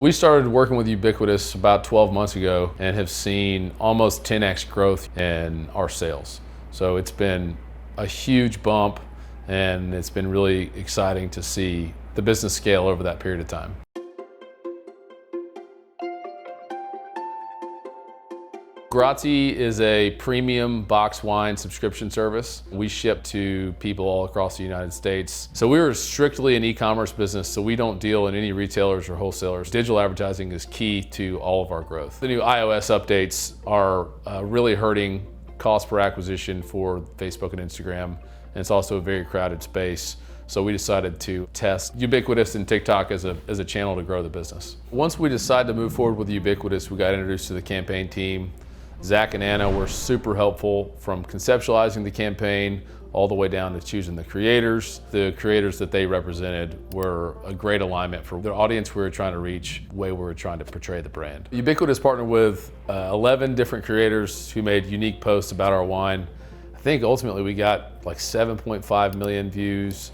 We started working with Ubiquitous about 12 months ago and have seen almost 10x growth in our sales. So it's been a huge bump, and it's been really exciting to see the business scale over that period of time. Gratsi is a premium box wine subscription service. We ship to people all across the United States. So we're strictly an e-commerce business, so we don't deal in any retailers or wholesalers. Digital advertising is key to all of our growth. The new iOS updates are really hurting cost per acquisition for Facebook and Instagram, and it's also a very crowded space. So we decided to test Ubiquitous and TikTok as a channel to grow the business. Once we decided to move forward with Ubiquitous, we got introduced to the campaign team. Zach and Anna were super helpful from conceptualizing the campaign all the way down to choosing the creators. The creators that they represented were a great alignment for the audience we were trying to reach, the way we were trying to portray the brand. Ubiquitous partnered with 11 different creators who made unique posts about our wine. I think ultimately we got like 7.5 million views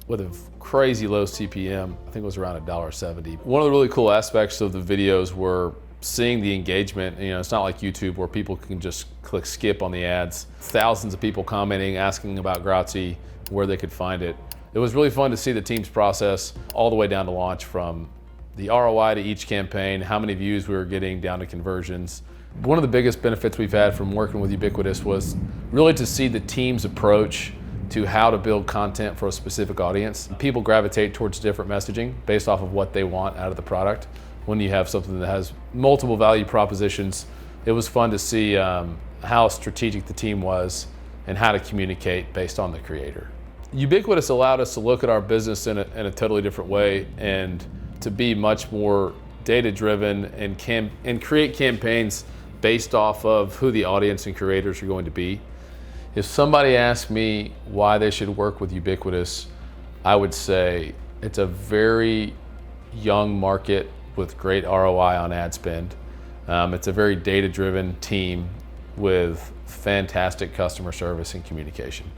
with a crazy low CPM. I think it was around $1.70. One of the really cool aspects of the videos were seeing the engagement. You know, it's not like YouTube where people can just click skip on the ads. Thousands of people commenting, asking about Gratsi, where they could find it. It was really fun to see the team's process all the way down to launch, from the ROI to each campaign, how many views we were getting, down to conversions. One of the biggest benefits we've had from working with Ubiquitous was really to see the team's approach to how to build content for a specific audience. People gravitate towards different messaging based off of what they want out of the product. When you have something that has multiple value propositions, it was fun to see how strategic the team was and how to communicate based on the creator. Ubiquitous allowed us to look at our business in a totally different way, and to be much more data-driven and create campaigns based off of who the audience and creators are going to be. If somebody asked me why they should work with Ubiquitous, I would say it's a very young market with great ROI on ad spend. It's a very data-driven team with fantastic customer service and communication.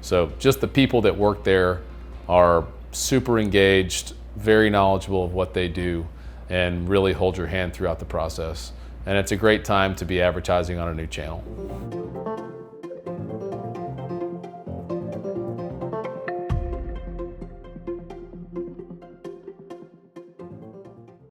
So just the people that work there are super engaged, very knowledgeable of what they do, and really hold your hand throughout the process. And it's a great time to be advertising on a new channel.